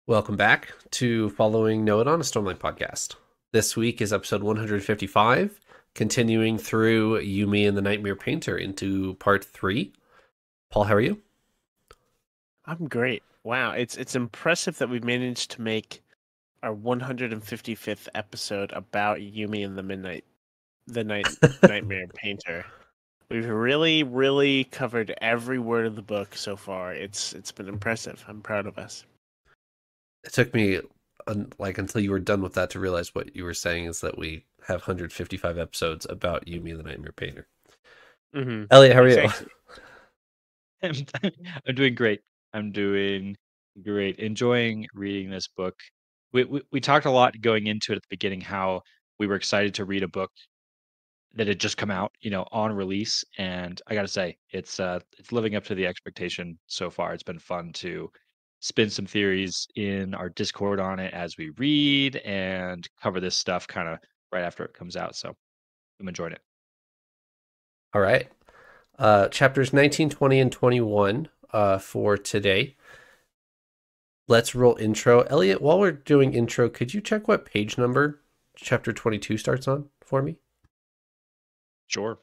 Welcome back to Following Noah on a Stormlight podcast. This week is episode 155, continuing through Yumi and the Nightmare Painter into part 3. Paul, how are you? I'm great. Wow, it's impressive that we've managed to make our 155th episode about Yumi and the Nightmare Painter. We've really covered every word of the book so far. It's been impressive. I'm proud of us. It took me until you were done with that to realize what you were saying is that we have 155 episodes about Yumi and the Nightmare Painter. Mm-hmm. Elliot, how are you? I'm, I'm doing great. I'm doing great. Enjoying reading this book. We talked a lot going into it at the beginning how we were excited to read a book that had just come out, on release. And I gotta say, it's living up to the expectation so far. It's been fun to spin some theories in our Discord on it as we read and cover this stuff kind of right after it comes out. So I'm enjoying it. All right. Chapters 19, 20, and 21 for today. Let's roll intro. Elliot, while we're doing intro, could you check what page number chapter 22 starts on for me? Sure.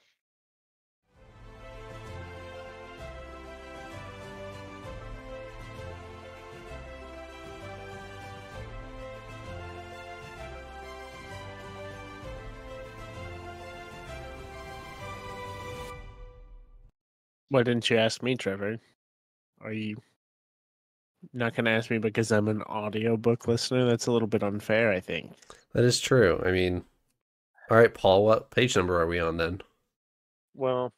Why didn't you ask me, Trevor? Are you not going to ask me because I'm an audiobook listener? That's a little bit unfair, I think. That is true. I mean, all right, Paul, what page number are we on then? Well,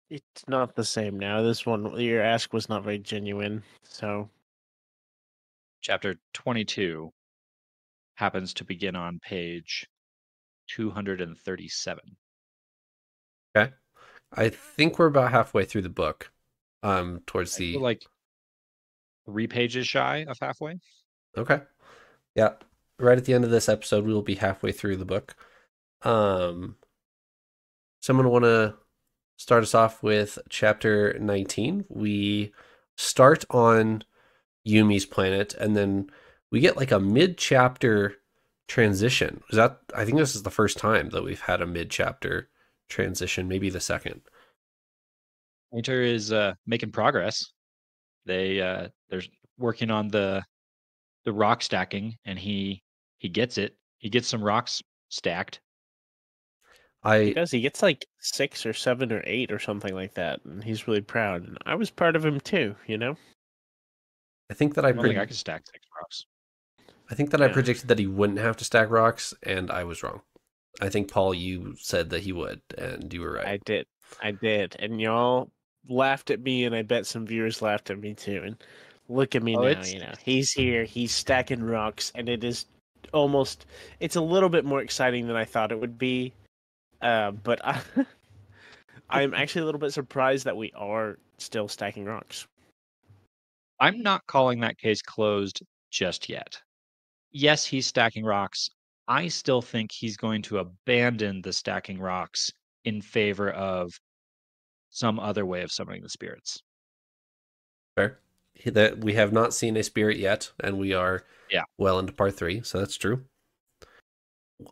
it's not the same now. This one, your ask was not very genuine, so... Chapter 22 happens to begin on page 237. Okay. I think we're about halfway through the book. Towards I the feel like 3 pages shy of halfway. Okay. Yeah. Right at the end of this episode, we will be halfway through the book. Someone want to start us off with chapter 19. We start on Yumi's planet, and then we get like a mid-chapter transition. I think this is the first time that we've had a mid-chapter transition, maybe the second. Painter is making progress. They're working on the rock stacking, and he gets it. He gets some rocks stacked. He does. He gets like 6 or 7 or 8 or something like that, and he's really proud. And I was proud of him too, you know? I think that I don't think I could stack 6 rocks. I think that I predicted that he wouldn't have to stack rocks, and I was wrong. I think, Paul, you said that he would, and you were right. I did. And y'all laughed at me, and I bet some viewers laughed at me too. And look at me now, He's here, he's stacking rocks, and it's a little bit more exciting than I thought it would be. But I'm actually a little bit surprised that we are still stacking rocks. I'm not calling that case closed just yet. Yes, he's stacking rocks. I still think he's going to abandon the stacking rocks in favor of some other way of summoning the spirits. Fair. That we have not seen a spirit yet, and we are well into part 3, so that's true.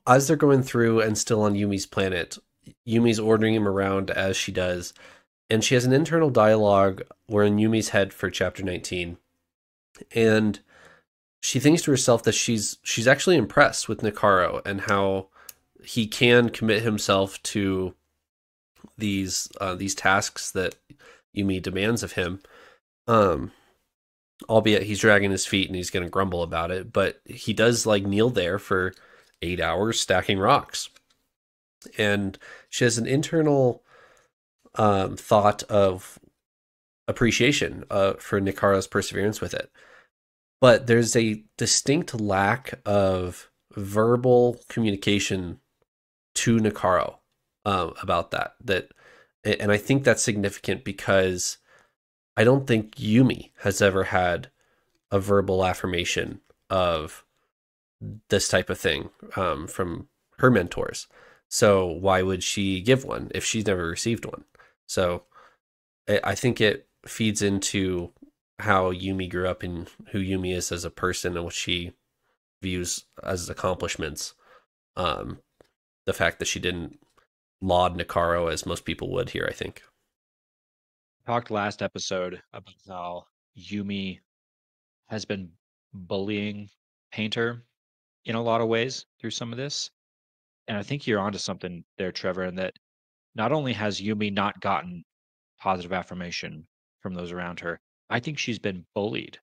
As they're going through and still on Yumi's planet, Yumi's ordering him around as she does, and she has an internal dialogue. We're in Yumi's head for chapter 19, and she thinks to herself that she's actually impressed with Nikaro and how he can commit himself to these tasks that Yumi demands of him. Albeit he's dragging his feet and he's going to grumble about it, but he does kneel there for 8 hours stacking rocks. And she has an internal thought of appreciation for Nikaro's perseverance with it. But there's a distinct lack of verbal communication to Nikaro about that. And I think that's significant because I don't think Yumi has ever had a verbal affirmation of this type of thing from her mentors. So why would she give one if she's never received one? So I think it feeds into how Yumi grew up and who Yumi is as a person and what she views as accomplishments. The fact that she didn't laud Nikaro as most people would here, I think. Talked last episode about how Yumi has been bullying Painter in a lot of ways through some of this. And I think you're onto something there, Trevor, in that not only has Yumi not gotten positive affirmation from those around her, I think she's been bullied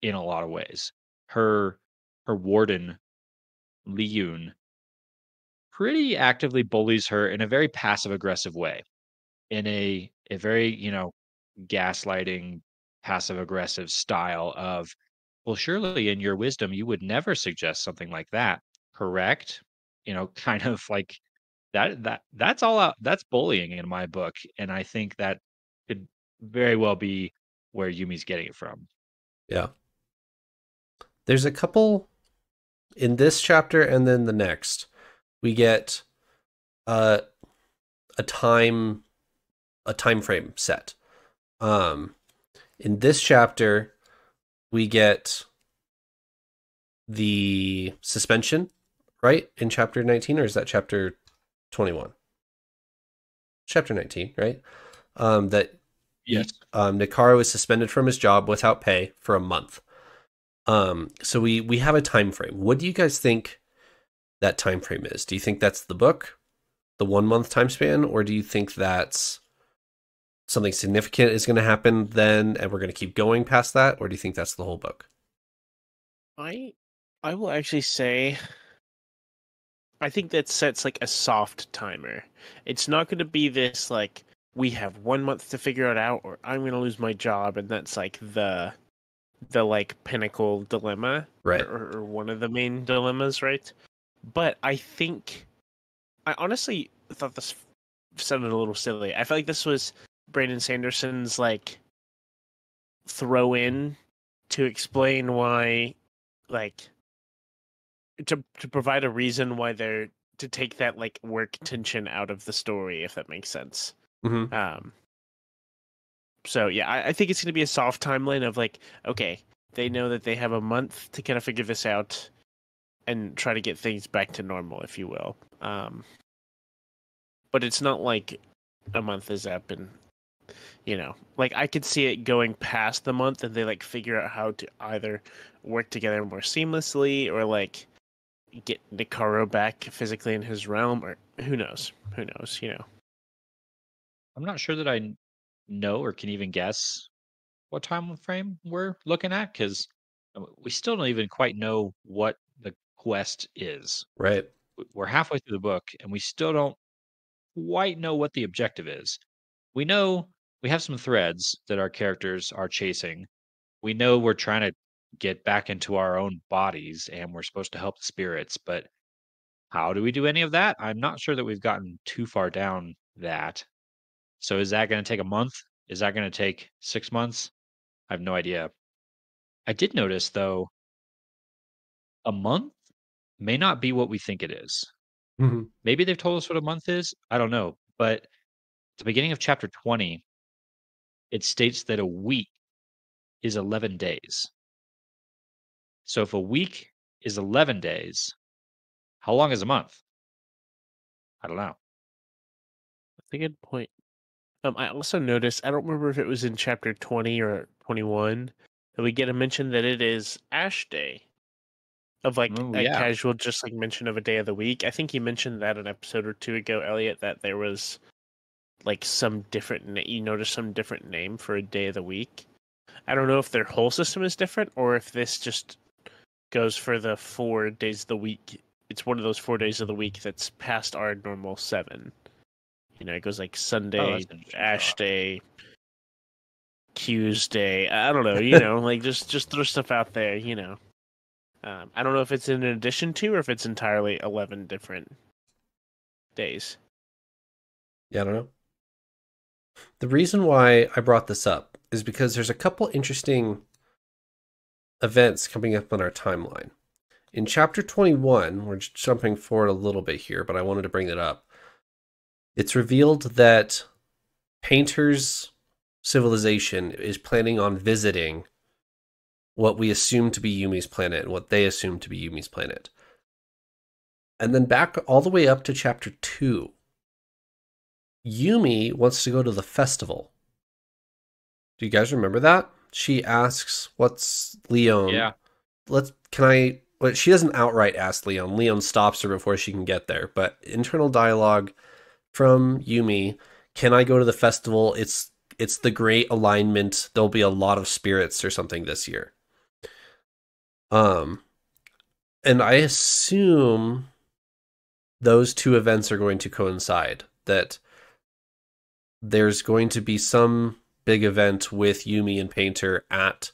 in a lot of ways. Her warden, Liyun, pretty actively bullies her in a very passive aggressive way. In a very, gaslighting, passive aggressive style of, well, surely in your wisdom you would never suggest something like that, correct? Kind of like that's all out, that's bullying in my book, and I think that could very well be where Yumi's getting it from. Yeah. There's a couple in this chapter and then the next. We get a time frame set. In this chapter, we get the suspension, right? In chapter 19, or is that chapter 21? Chapter 19, right? That Yes. Nikaro is suspended from his job without pay for a month. So we have a time frame. What do you guys think that time frame is? Do you think that's the book, the 1 month time span, or do you think that's something significant is going to happen then and we're going to keep going past that, or do you think that's the whole book? I will actually say I think that sets like a soft timer. It's not going to be this like we have 1 month to figure it out or I'm going to lose my job, and that's like the like pinnacle dilemma, Right. or one of the main dilemmas, right? But I honestly thought this sounded a little silly. I felt like this was Brandon Sanderson's like throw in to explain why, like, to provide a reason why they're to take that like work tension out of the story, if that makes sense. Mm-hmm. So yeah, I think it's going to be a soft timeline of like, okay, they know that they have a month to kind of figure this out and try to get things back to normal, if you will. But it's not like a month is up and, like I could see it going past the month and they like figure out how to either work together more seamlessly or like get Nikaro back physically in his realm, or who knows, I'm not sure that I know or can even guess what time frame we're looking at, because we still don't even quite know what the quest is. Right. We're halfway through the book and we still don't quite know what the objective is. We know we have some threads that our characters are chasing. We know we're trying to get back into our own bodies and we're supposed to help the spirits, but how do we do any of that? I'm not sure that we've gotten too far down that. So is that going to take a month? Is that going to take 6 months? I have no idea. I did notice, though, a month may not be what we think it is. Mm-hmm. Maybe they've told us what a month is. I don't know. But at the beginning of chapter 20, it states that a week is 11 days. So if a week is 11 days, how long is a month? I don't know. That's a good point. I also noticed, I don't remember if it was in chapter 20 or 21, that we get a mention that it is Ash Day. Of like Oh, a yeah. casual, just like mention of a day of the week. I think you mentioned that an episode or two ago, Elliot, that there was like some different, you noticed some different name for a day of the week. I don't know if their whole system is different or if this just goes for the 4 days of the week. It's one of those 4 days of the week that's past our normal 7. It goes like Sunday, Ash Day, Tuesday. I don't know, like just throw stuff out there, I don't know if it's in addition to or if it's entirely 11 different days. Yeah, I don't know. The reason why I brought this up is because there's a couple interesting events coming up on our timeline. In chapter 21, we're jumping forward a little bit here, but I wanted to bring it up. It's revealed that Painter's civilization is planning on visiting what we assume to be Yumi's planet and what they assume to be Yumi's planet. And then back all the way up to chapter 2. Yumi wants to go to the festival. Do you guys remember that? She asks, "What's Leon?" Yeah. Well, she doesn't outright ask Leon. Leon stops her before she can get there. But internal dialogue from Yumi, "Can I go to the festival? It's the great alignment. There'll be a lot of spirits or something this year." And I assume those two events are going to coincide. That there's going to be some big event with Yumi and Painter at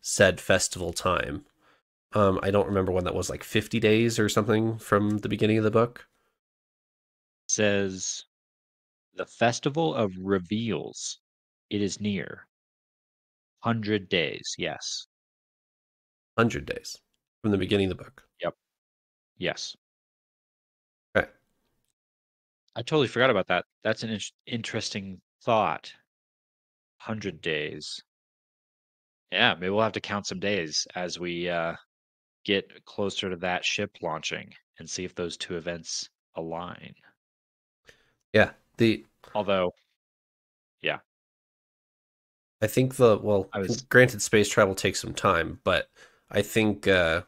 said festival time. I don't remember when that was, like 50 days or something from the beginning of the book. It says the festival of reveals. It is near. 100 days, yes. 100 days from the beginning of the book. Yep. Yes. Okay. I totally forgot about that. That's an interesting thought. 100 days. Yeah, maybe we'll have to count some days as we get closer to that ship launching and see if those two events align. Yeah. Although, yeah. I think granted, space travel takes some time, but I think the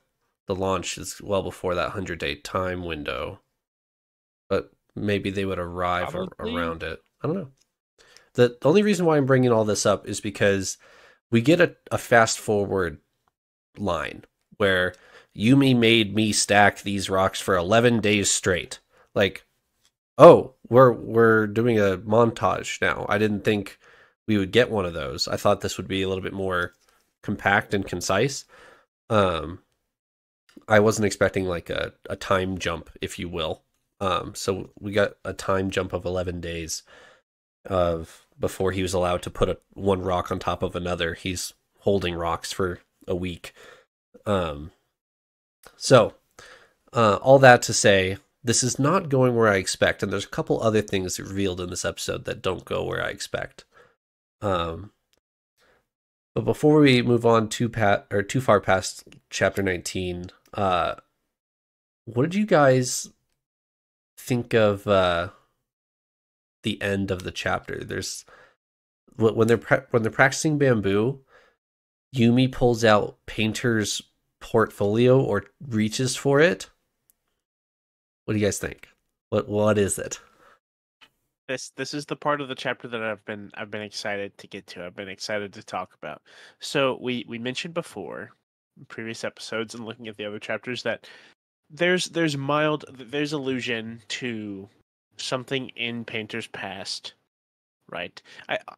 launch is well before that 100-day time window. But maybe they would arrive around it. I don't know. The only reason why I'm bringing all this up is because we get a fast forward line where Yumi made me stack these rocks for 11 days straight. Like, oh, we're doing a montage now. I didn't think we would get one of those. I thought this would be a little bit more compact and concise. I wasn't expecting like a time jump, if you will. So we got a time jump of 11 days of before he was allowed to put one rock on top of another. He's holding rocks for a week. So all that to say, this is not going where I expect, and there's a couple other things revealed in this episode that don't go where I expect. But before we move on too far past chapter 19, what did you guys think of the end of the chapter? There's when they're practicing bamboo, Yumi pulls out Painter's portfolio or reaches for it. What do you guys think? What is it? This is the part of the chapter that I've been excited to get to. I've been excited to talk about. So we mentioned before in previous episodes and looking at the other chapters that there's allusion to something in Painter's past, right?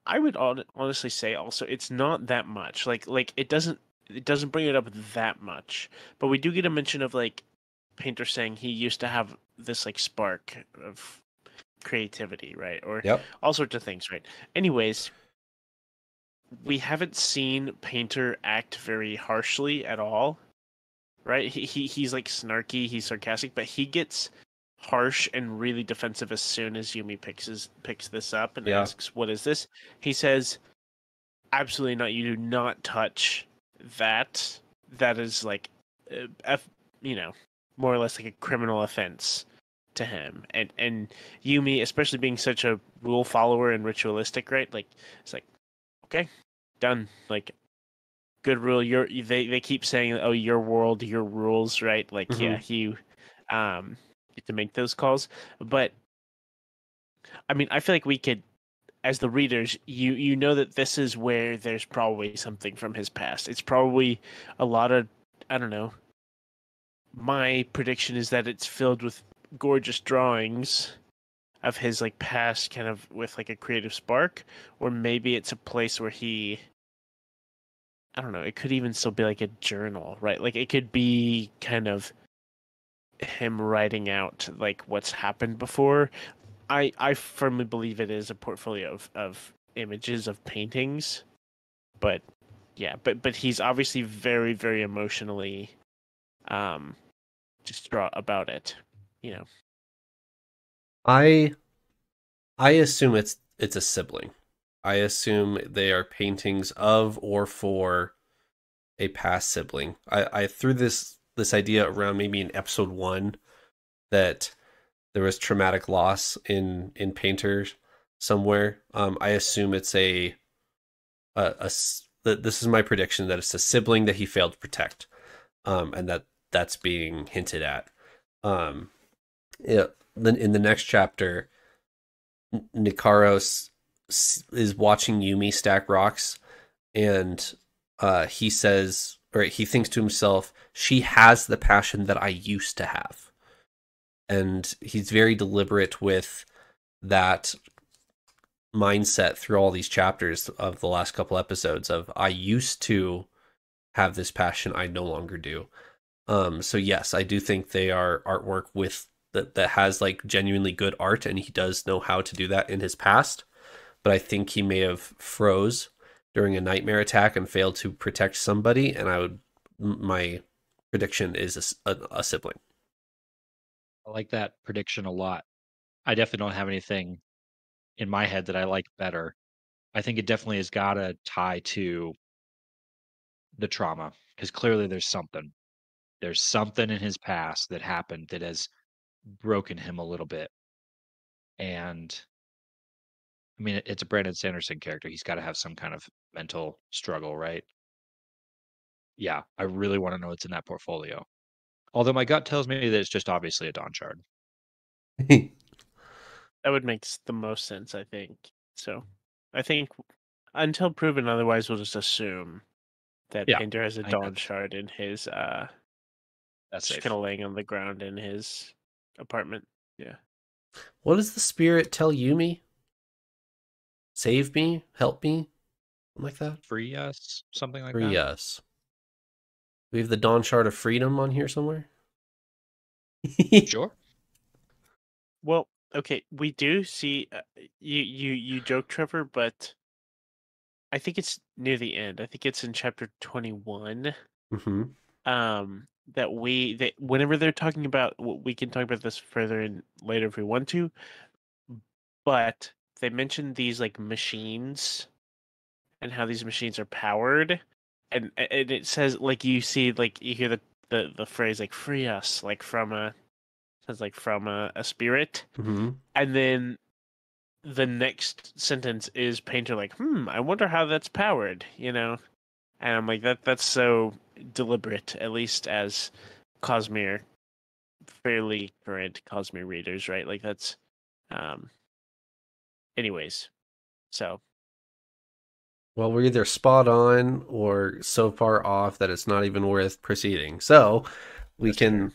I would honestly say also it's not that much. Like it doesn't bring it up that much, but we do get a mention of like Painter saying he used to have this like spark of creativity, right? Or all sorts of things, right? Anyways, we haven't seen Painter act very harshly at all, right? He's like snarky, he's sarcastic, but he gets harsh and really defensive as soon as Yumi picks this up and asks, "What is this?" He says, "Absolutely not. You do not touch that. That is like, more or less like a criminal offense to him." And Yumi, especially being such a rule follower and ritualistic, right? Like it's like, okay, done. Like good rule. They keep saying, "Oh, your world, your rules," right? Like you get to make those calls. But I mean, I feel like we could, as the readers, you know that this is where there's probably something from his past. It's probably a lot of, I don't know. My prediction is that it's filled with gorgeous drawings of his like past, kind of with like a creative spark, or maybe it's a place where he, I don't know, it could even still be like a journal, right? Like it could be kind of him writing out like what's happened before. I firmly believe it is a portfolio of images of paintings, but yeah, but he's obviously very, very emotionally distraught about it, you know. I assume it's a sibling. I assume they are paintings of or for a past sibling. I threw this idea around maybe in episode 1 that there was traumatic loss in Painter somewhere. I assume it's this is my prediction that it's a sibling that he failed to protect, and that's being hinted at. Yeah, then in the next chapter, Nikaros is watching Yumi stack rocks, and he says, or he thinks to himself, she has the passion that I used to have. And he's very deliberate with that mindset through all these chapters of the last couple episodes of, I used to have this passion, I no longer do. So yes, I do think they are artwork with that has like genuinely good art, and he does know how to do that in his past. But I think he may have froze during a nightmare attack and failed to protect somebody, and my prediction is a sibling. I like that prediction a lot. I definitely don't have anything in my head that I like better. I think it definitely has got to tie to the trauma, because clearly there's something. There's something in his past that happened that has broken him a little bit. And I mean, it's a Brandon Sanderson character. He's got to have some kind of mental struggle, right? Yeah, I really want to know what's in that portfolio. Although my gut tells me that it's just obviously a Dawn Shard. That would make the most sense, I think. So, I think until proven otherwise, we'll just assume that Yeah, Painter has a I think Dawn Shard in his that's just safe. kind of laying on the ground in his apartment. Yeah. What does the spirit tell Yumi? Save me, help me, something like that. Free us, something like Free that. us. We have the Dawn Shard of Freedom on here somewhere. Sure. Well, okay, we do see you joke, Trevor, but I think it's near the end. I think it's in chapter 21. Mm-hmm. That whenever they're talking about, we can talk about this further in later if we want to, but they mentioned these like machines and how these machines are powered, and it says like you see like you hear the phrase like free us like from a sounds like from a spirit, Mm-hmm. and then the next sentence is Painter like, I wonder how that's powered, you know? And I'm like, that's so deliberate, at least as Cosmere, fairly current Cosmere readers, right? Like that's, um, anyways. So Well, we're either spot on or so far off that it's not even worth proceeding. So we can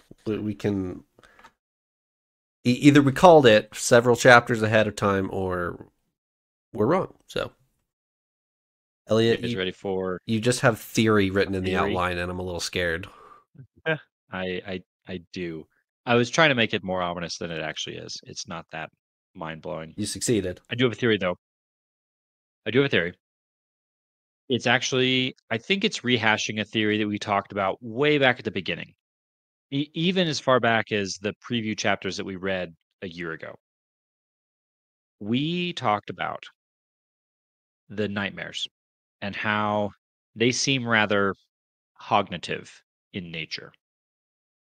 either we called it several chapters ahead of time or we're wrong. So Elliot, You guys ready for you just have theory written in the theory? outline, and I'm a little scared. I do. I was trying to make it more ominous than it actually is. It's not that mind blowing. You succeeded. I do have a theory though. I do have a theory. It's actually, I think it's rehashing a theory that we talked about way back at the beginning, even as far back as the preview chapters that we read a year ago. We talked about the nightmares and how they seem rather cognitive in nature.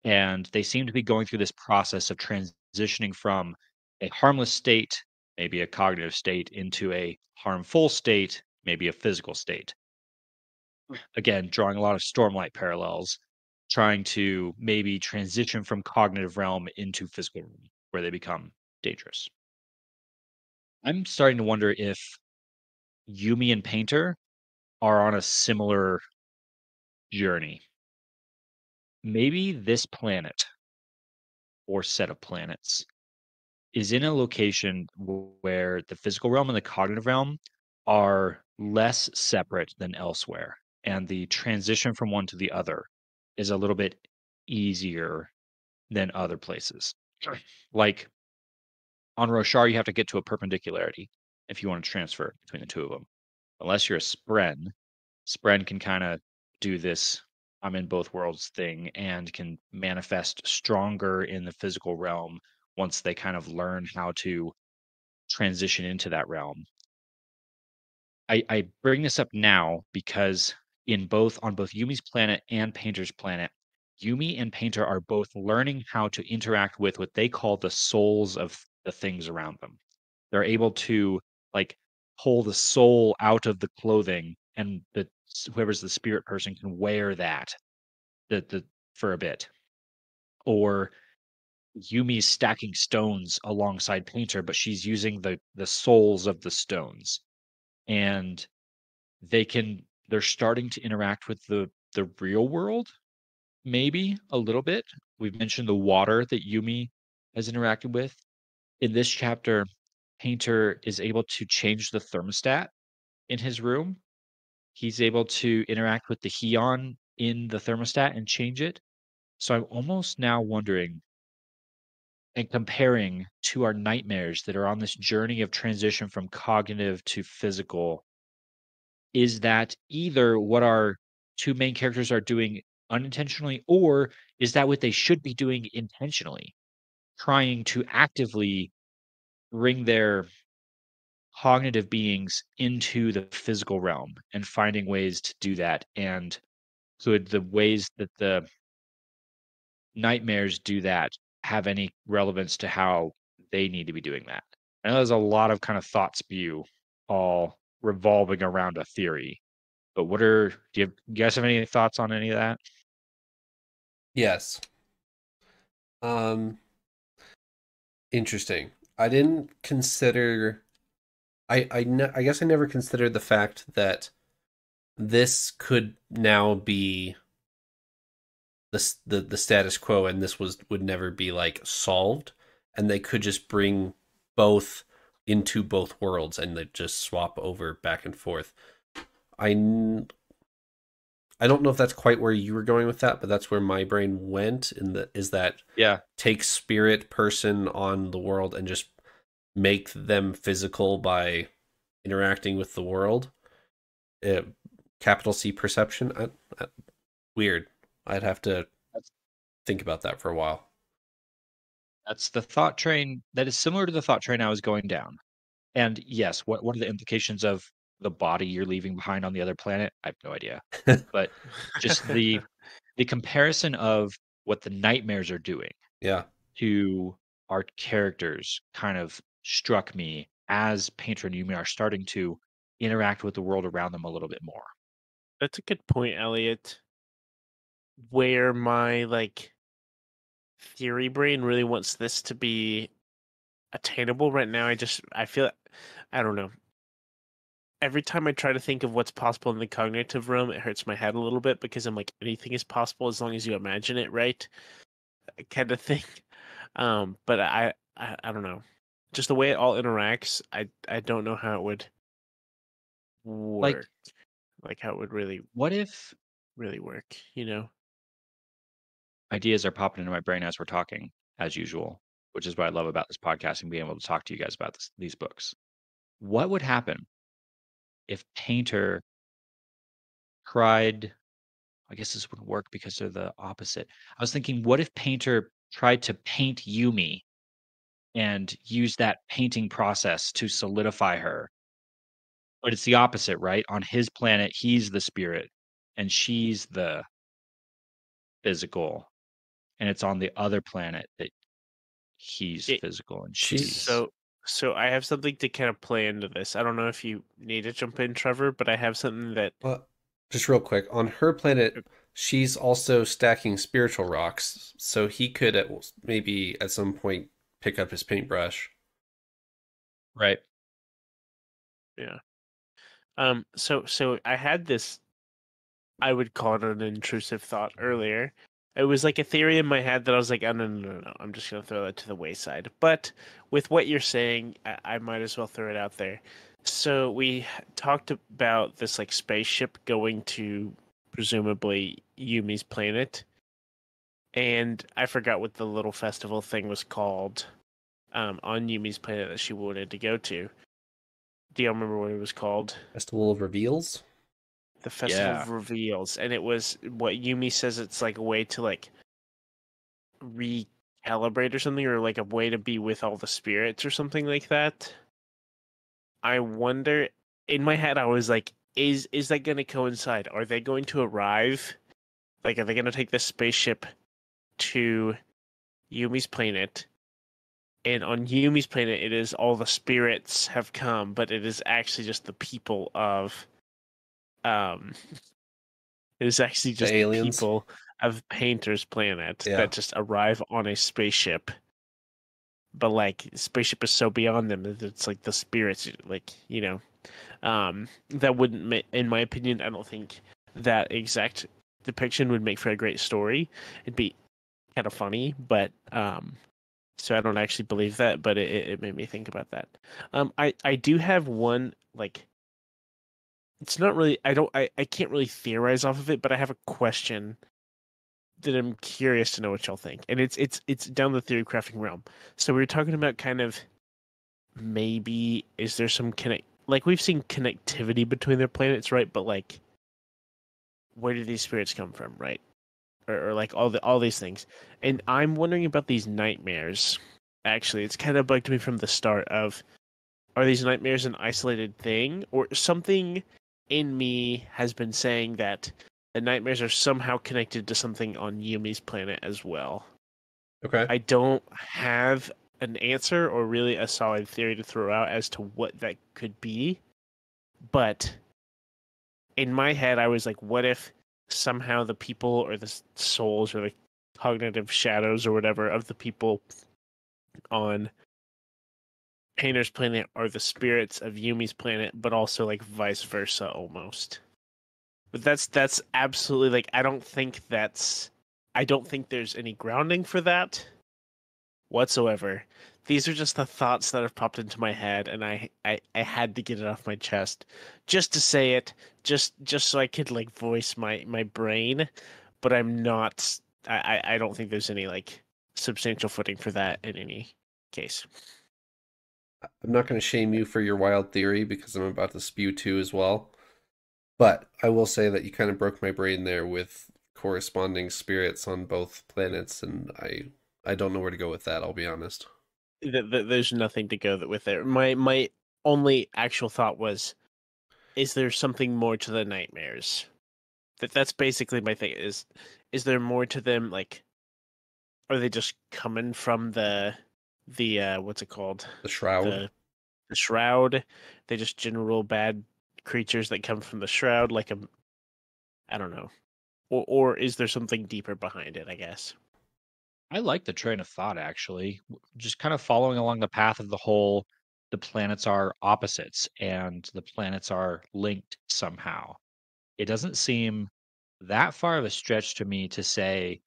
And they seem to be going through this process of transitioning from a harmless state, maybe a cognitive state, into a harmful state, maybe a physical state. Again, drawing a lot of Stormlight parallels, trying to maybe transition from cognitive realm into physical realm where they become dangerous. I'm starting to wonder if Yumi and Painter are on a similar journey. Maybe this planet or set of planets is in a location where the physical realm and the cognitive realm are less separate than elsewhere. And the transition from one to the other is a little bit easier than other places. Like on Roshar, you have to get to a perpendicularity if you want to transfer between the two of them. Unless you're a Spren can kind of do this I'm in both worlds thing and can manifest stronger in the physical realm once they kind of learn how to transition into that realm. I bring this up now because on both Yumi's planet and Painter's planet, Yumi and Painter are both learning how to interact with what they call the souls of the things around them. They're able to like pull the soul out of the clothing, and whoever's the spirit person can wear that for a bit. Or Yumi's stacking stones alongside Painter, but she's using the souls of the stones, and they're starting to interact with the real world, maybe a little bit. We've mentioned the water that Yumi has interacted with. In this chapter, Painter is able to change the thermostat in his room. He's able to interact with the Heon in the thermostat and change it. So I'm almost now wondering and comparing to our nightmares that are on this journey of transition from cognitive to physical, is that either what our two main characters are doing unintentionally, or is that what they should be doing intentionally, trying to actively bring their cognitive beings into the physical realm and finding ways to do that? And could the ways that the nightmares do that have any relevance to how they need to be doing that? I know there's a lot of kind of thought spew all revolving around a theory, but do you guys have any thoughts on any of that? Yes. Um, Interesting. I didn't consider. I guess I never considered the fact that this could now be the status quo, and this would never be like solved, and they could just bring both into both worlds and they just swap over back and forth. I I don't know if that's quite where you were going with that, but that's where my brain went. Is that Yeah. take spirit person on the world and just make them physical by interacting with the world. Uh, Capital C perception. Weird. I'd have to That's think about that for a while. that's the thought train that is similar to the thought train I was going down. And yes, what are the implications of the body you're leaving behind on the other planet? I have no idea. But just the comparison of what the nightmares are doing Yeah. to our characters kind of struck me as Painter and Yumi are starting to interact with the world around them a little bit more. That's a good point, Elliot. Where my theory brain really wants this to be attainable right now, I feel, I don't know. Every time I try to think of what's possible in the cognitive realm, it hurts my head a little bit because I'm like, anything is possible as long as you imagine it, right? Kind of thing. But I don't know. Just the way it all interacts, I don't know how it would Like, work. Like how it would what if really work, you know? ideas are popping into my brain as we're talking, as usual, which is what I love about this podcast and being able to talk to you guys about these books. What would happen if Painter tried? I guess this wouldn't work because they're the opposite. I was thinking, what if Painter tried to paint Yumi and use that painting process to solidify her? But it's the opposite, right? On his planet, he's the spirit and she's the physical. And it's on the other planet that he's It, physical and she's. She's so I have something to kind of play into this. I don't know if you need to jump in, Trevor, but I have something that just real quick on her planet. She's also stacking spiritual rocks, so he could maybe at some point pick up his paintbrush. Right. yeah. So I had this, I would call it an intrusive thought earlier. It was like a theory in my head that I was like, oh, no. I'm just going to throw that to the wayside. But with what you're saying, I might as well throw it out there. So we talked about this spaceship going to presumably Yumi's planet. And I forgot what the little festival thing was called on Yumi's planet that she wanted to go to. Do you remember what it was called? Festival of Reveals. The Festival of Reveals, and it was what Yumi says it's like a way to recalibrate or something, or like a way to be with all the spirits or something like that. I wonder, in my head I was like, is that going to coincide? Are they going to arrive? Like, are they going to take this spaceship to Yumi's planet? And on Yumi's planet, it is all the spirits have come, but it is actually just the people of, it is actually just the people of Painter's planet that just arrive on a spaceship. But like, spaceship is so beyond them that it's like the spirits, like, you know, that wouldn't, in my opinion, I don't think that exact depiction would make for a great story. It'd be kind of funny, but so I don't actually believe that, but it made me think about that. I do have one, like, it's not really, I can't really theorize off of it, but I have a question that I'm curious to know what y'all think. And it's down the theory crafting realm. So we were talking about kind of, maybe is there some like, we've seen connectivity between their planets, right? But like, where do these spirits come from, right? Or like all these things. And I'm wondering about these nightmares. Actually, it's kind of bugged me from the start of, are these nightmares an isolated thing? Or something in me has been saying that the nightmares are somehow connected to something on Yumi's planet as well. Okay. I don't have an answer or really a solid theory to throw out as to what that could be. But in my head, I was like, what if somehow the people or the souls or the cognitive shadows or whatever of the people on Painter's planet are the spirits of Yumi's planet, but also like vice versa almost. But that's absolutely, like, I don't think there's any grounding for that whatsoever. These are just the thoughts that have popped into my head, and I had to get it off my chest just to say it, just so I could like voice my brain, but I'm not. I don't think there's any like substantial footing for that in any case. I'm not going to shame you for your wild theory because I'm about to spew two as well. But I will say that you kind of broke my brain there with corresponding spirits on both planets, and I don't know where to go with that, I'll be honest. There's nothing to go with there. My only actual thought was, is there something more to the nightmares? That's basically my thing. Is there more to them? Like, are they just coming from the what's it called? The Shroud. The Shroud. They just general bad creatures that come from the Shroud, like I don't know. Or is there something deeper behind it, I guess? I like the train of thought actually. Just kind of following along the path of the whole the planets are opposites and the planets are linked somehow. It doesn't seem that far of a stretch to me to say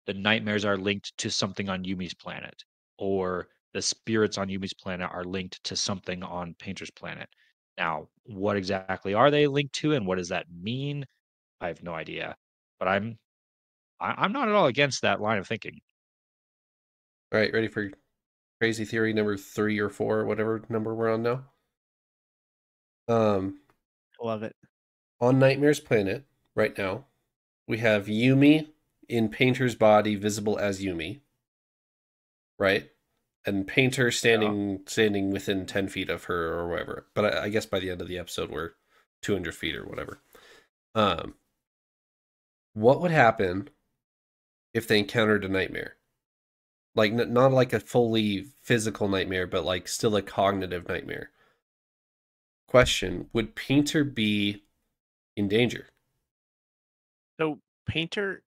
the nightmares are linked to something on Yumi's planet or the spirits on Yumi's planet are linked to something on Painter's planet. Now, what exactly are they linked to and what does that mean? I have no idea. But I'm not at all against that line of thinking. All right, ready for crazy theory number 3 or 4, whatever number we're on now? Love it. On Nightmare's planet right now, we have Yumi in Painter's body, visible as Yumi, right? And Painter standing within 10 feet of her or whatever. But I guess by the end of the episode, we're 200 feet or whatever. What would happen if they encountered a nightmare? Like, not like a fully physical nightmare, but like still a cognitive nightmare. Question, would Painter be in danger? So Painter,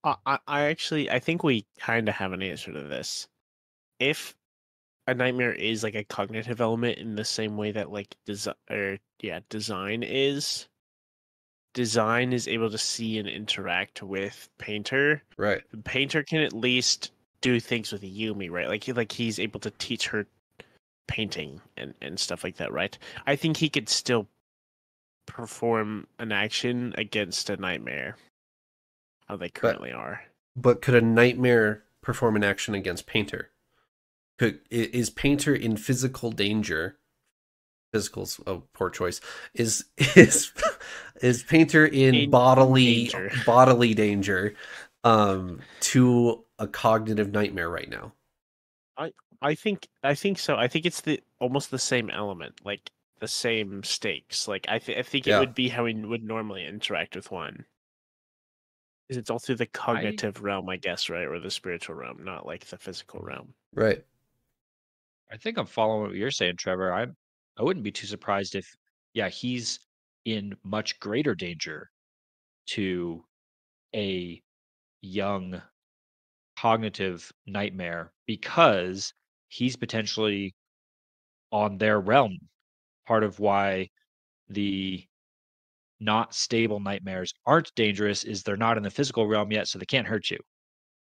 I think we kind of have an answer to this. If a nightmare is like a cognitive element in the same way that like design is able to see and interact with Painter. Right. Painter can at least do things with Yumi, right? Like he's able to teach her painting and stuff like that, right? I think he could still perform an action against a nightmare. How they currently are. But could a nightmare perform an action against Painter? Is Painter in physical danger? Physical's a poor choice. Is Painter in bodily danger to a cognitive nightmare right now? I think so. I think it's almost the same element. Like, the same stakes. Like I think it Yeah. would be how we would normally interact with one. Because it's all through the cognitive realm, I guess, right? Or the spiritual realm, not like the physical realm. Right. I think I'm following what you're saying, Trevor. I wouldn't be too surprised if, yeah, he's in much greater danger to a young cognitive nightmare because he's potentially on their realm. Part of why the not stable nightmares aren't dangerous is they're not in the physical realm yet, so they can't hurt you.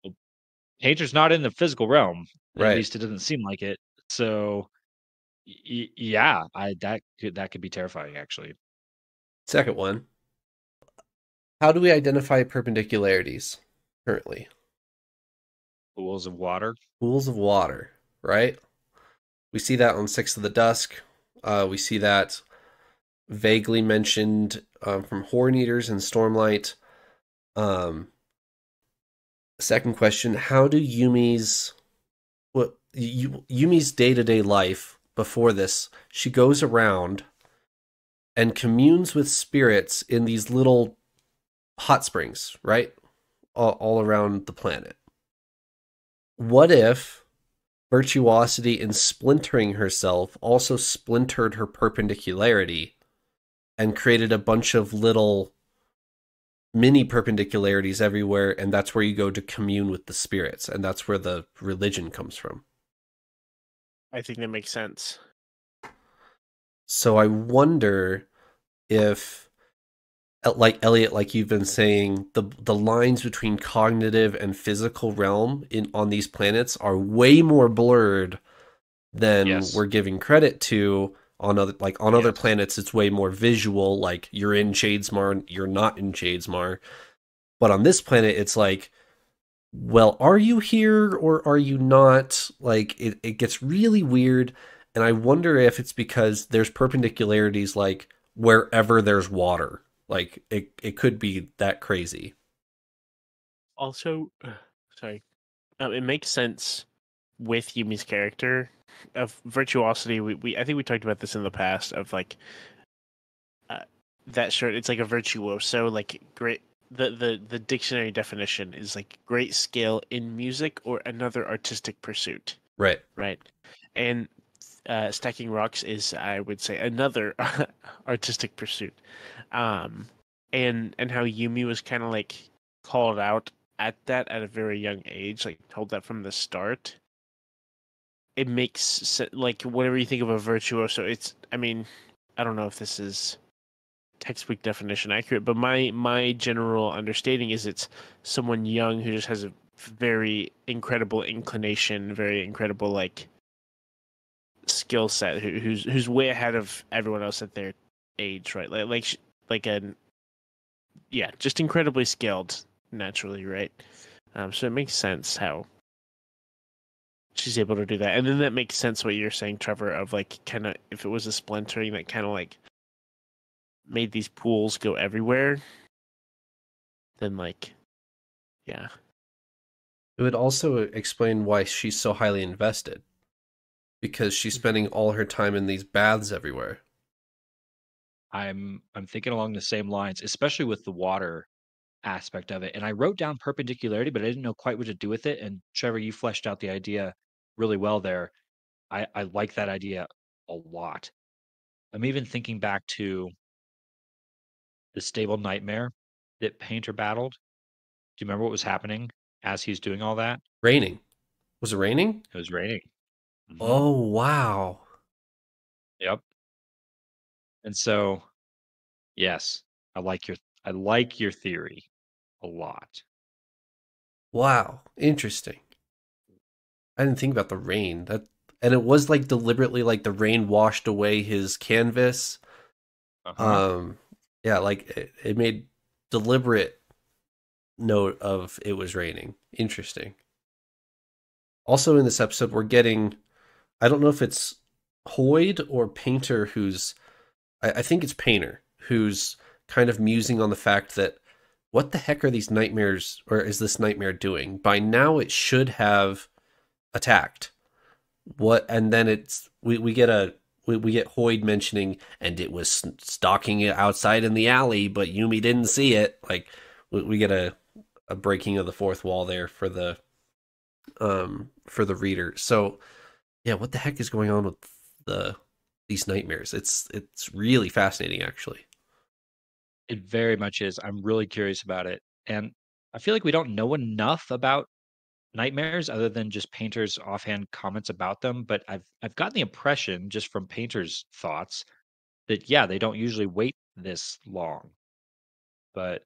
Well, Painter's not in the physical realm, at Right. least it doesn't seem like it. So yeah, that could be terrifying actually. Second one. How do we identify perpendicularities currently? Pools of water. Pools of water, right? We see that on Six of the Dusk. We see that vaguely mentioned from Horn Eaters and Stormlight. Second question: how do Yumi's day-to-day life before this? She goes around and communes with spirits in these little hot springs, right? All around the planet. What if virtuosity in splintering herself also splintered her perpendicularity and created a bunch of little mini perpendicularities everywhere, and that's where you go to commune with the spirits, and that's where the religion comes from? I think that makes sense. So I wonder if, like Elliot, like you've been saying, the lines between cognitive and physical realm on these planets are way more blurred than Yes. we're giving credit to. On other planets, it's way more visual, like you're in Shadesmar, you're not in Shadesmar. But on this planet, it's like, well, are you here or are you not? Like, it gets really weird, and I wonder if it's because there's perpendicularities, like, wherever there's water. Like, it could be that crazy. Also, sorry, it makes sense with Yumi's character of virtuosity. I think we talked about this in the past of like that shirt. It's like a virtuoso, like great. The dictionary definition is like great skill in music or another artistic pursuit. Right. Right. And stacking rocks is, I would say, another artistic pursuit. And how Yumi was kind of like called out at that at a very young age, like told that from the start. It makes like whenever you think of a virtuoso, it's, I mean, I don't know if this is textbook definition accurate, but my general understanding is it's someone young who just has a very incredible inclination, very incredible like skill set, who's way ahead of everyone else at their age, right? Just incredibly skilled naturally, right? So it makes sense how she's able to do that, and then that makes sense what you're saying, Trevor, of like kind of if it was a splintering that kind of like made these pools go everywhere, then like, yeah. It would also explain why she's so highly invested, because she's spending all her time in these baths everywhere. I'm thinking along the same lines, especially with the water aspect of it. And I wrote down perpendicularity, but I didn't know quite what to do with it. And Trevor, you fleshed out the idea really well there. I like that idea a lot. I'm even thinking back to the stable nightmare that Painter battled. Do you remember what was happening as he's doing all that? Raining. Was it raining? It was raining. Oh, wow. Yep. And so, yes, I like your theory a lot. Wow. Interesting. I didn't think about the rain. And it was like deliberately like the rain washed away his canvas. Uh-huh. Yeah, like it made deliberate note of it was raining. Interesting. Also in this episode, we're getting, I don't know if it's Hoyd or Painter who's, I think it's Painter, who's kind of musing on the fact that what the heck are these nightmares, or is this nightmare doing? By now it should have attacked. And then we get a we get Hoyd mentioning, and it was stalking it outside in the alley, but Yumi didn't see it. Like we get a breaking of the fourth wall there for the reader. So yeah, what the heck is going on with these nightmares? It's really fascinating, actually. It very much is. I'm really curious about it, and I feel like we don't know enough about nightmares other than just Painter's offhand comments about them. But I've gotten the impression just from Painter's thoughts that yeah, they don't usually wait this long. But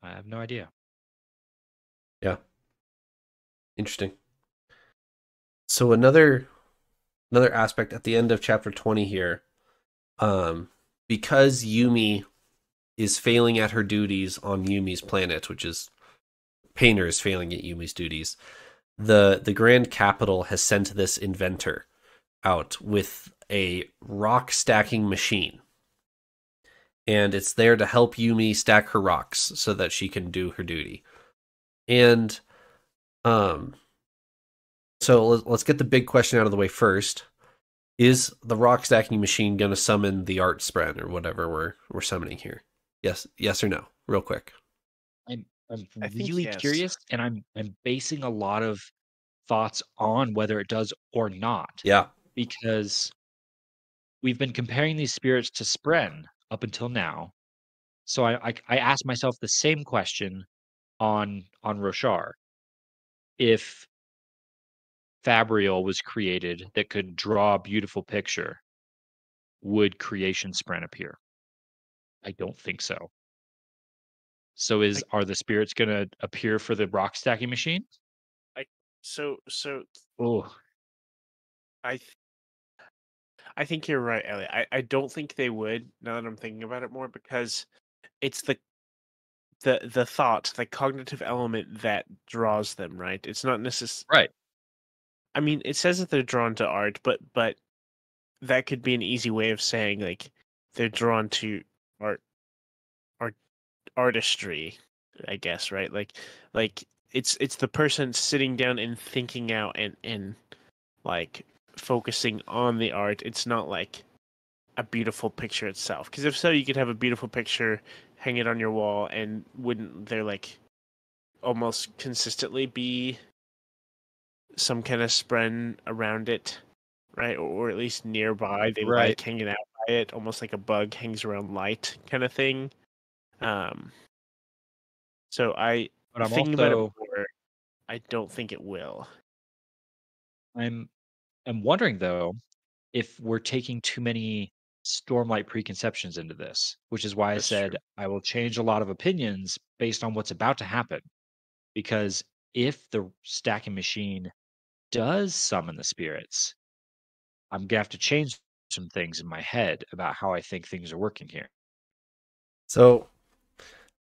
I have no idea. Yeah, interesting. So another aspect at the end of chapter 20 here, because Yumi is failing at her duties on Yumi's planet, which is Painter is failing at Yumi's duties, the Grand Capital has sent this inventor out with a rock stacking machine. And it's there to help Yumi stack her rocks so that she can do her duty. And so let's get the big question out of the way first. Is the rock stacking machine going to summon the art spread or whatever we're summoning here? Yes or no, real quick. I'm really curious, and I'm basing a lot of thoughts on whether it does or not. Yeah, because we've been comparing these spirits to Spren up until now. So I asked myself the same question on Roshar. If Fabrial was created that could draw a beautiful picture, would creation Spren appear? I don't think so. So are the spirits going to appear for the rock stacking machine? Oh, I think you're right, Elliot. I don't think they would, now that I'm thinking about it more, because it's the thought, the cognitive element that draws them, right? It's not necessarily right. I mean, it says that they're drawn to art, but that could be an easy way of saying like they're drawn to artistry, I guess, right? Like it's the person sitting down and thinking out and like focusing on the art. It's not like a beautiful picture itself. Because if so, you could have a beautiful picture, hang it on your wall, and wouldn't there like almost consistently be some kind of spren around it, right? Or at least nearby. They like hanging out by it, almost like a bug hangs around light kind of thing. So but thinking about it more, I don't think it will. I'm wondering though if we're taking too many Stormlight preconceptions into this, which is why I said true. I will change a lot of opinions based on what's about to happen. Because if the stacking machine does summon the spirits, I'm going to have to change some things in my head about how I think things are working here. So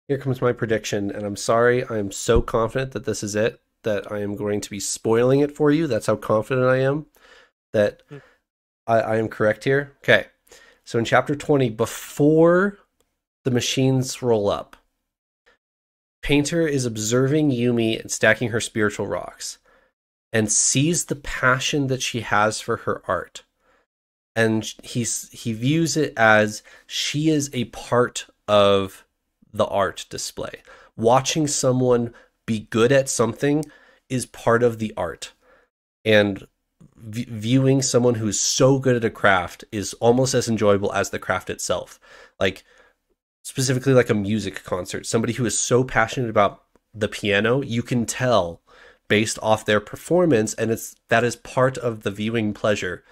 here comes my prediction, and I'm sorry, I'm so confident that this is it, that I am going to be spoiling it for you. That's how confident I am that I am correct here. Okay, so in chapter 20, before the machines roll up, Painter is observing Yumi and stacking her spiritual rocks and sees the passion that she has for her art. And he views it as she is a part of the art display. Watching someone be good at something is part of the art. And viewing someone who's so good at a craft is almost as enjoyable as the craft itself. Like, specifically like a music concert, somebody who is so passionate about the piano, you can tell based off their performance, and that is part of the viewing pleasure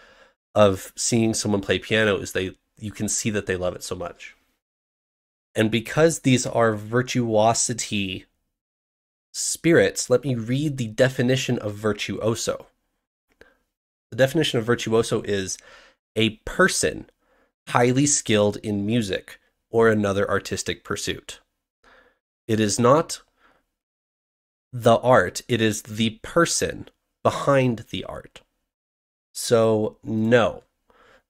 of seeing someone play piano, is you can see that they love it so much. And because these are virtuosity spirits, let me read the definition of virtuoso. The definition of virtuoso is a person highly skilled in music or another artistic pursuit. It is not the art, it is the person behind the art. So no,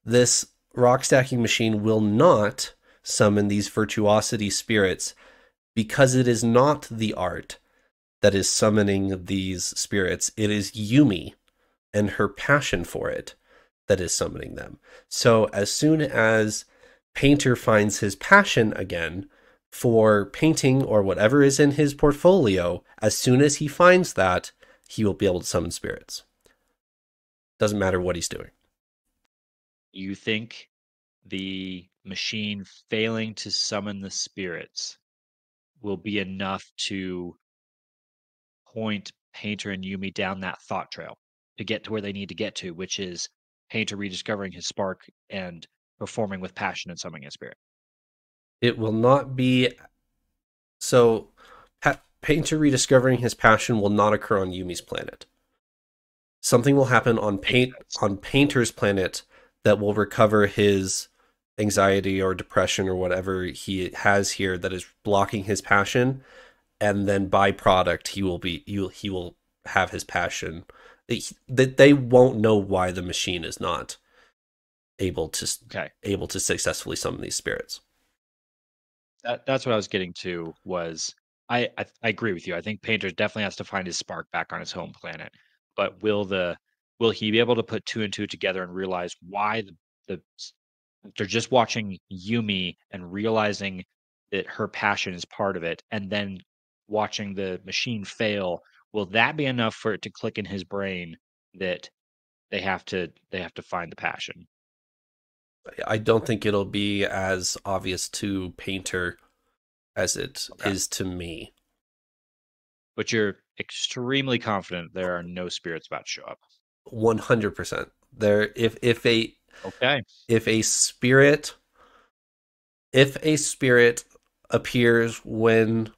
this rock stacking machine will not summon these virtuosity spirits because it is not the art that is summoning these spirits. It is Yumi and her passion for it that is summoning them. So as soon as Painter finds his passion again for painting or whatever is in his portfolio, as soon as he finds that, he will be able to summon spirits. Doesn't matter what he's doing. You think the machine failing to summon the spirits will be enough to point Painter and Yumi down that thought trail to get to where they need to get to, which is Painter rediscovering his spark and performing with passion and summoning a spirit? It will not be... So, Painter rediscovering his passion will not occur on Yumi's planet. Something will happen on Painter's planet that will recover his anxiety or depression or whatever he has here that is blocking his passion, and then byproduct he will have his passion. They won't know why the machine is not able to successfully summon these spirits. That's what I was getting to. Was I agree with you. I think Painter definitely has to find his spark back on his home planet. But will he be able to put two and two together and realize why the they're just watching Yumi and realizing that her passion is part of it, and then watching the machine fail? Will that be enough for it to click in his brain that they have to find the passion? I don't think it'll be as obvious to Painter as it is to me. But you're extremely confident there are no spirits about to show up. 100%. There, if a spirit appears when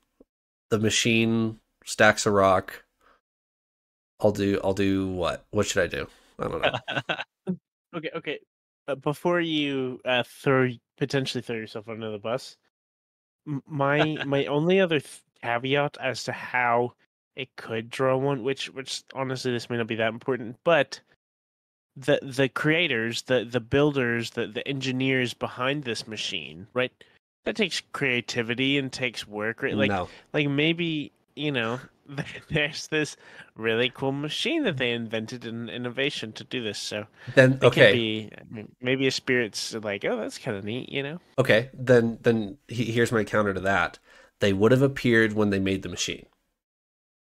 the machine stacks a rock, I'll do what? What should I do? I don't know. Okay. Before you potentially throw yourself under the bus, my only other caveat as to how it could draw one, which honestly this may not be that important, but the creators, the builders, the engineers behind this machine, right? That takes creativity and takes work, right? No. Like maybe, there's this really cool machine that they invented an innovation to do this. So then it could be maybe a spirit's like, oh, that's kind of neat, Okay, then here's my counter to that. They would have appeared when they made the machine.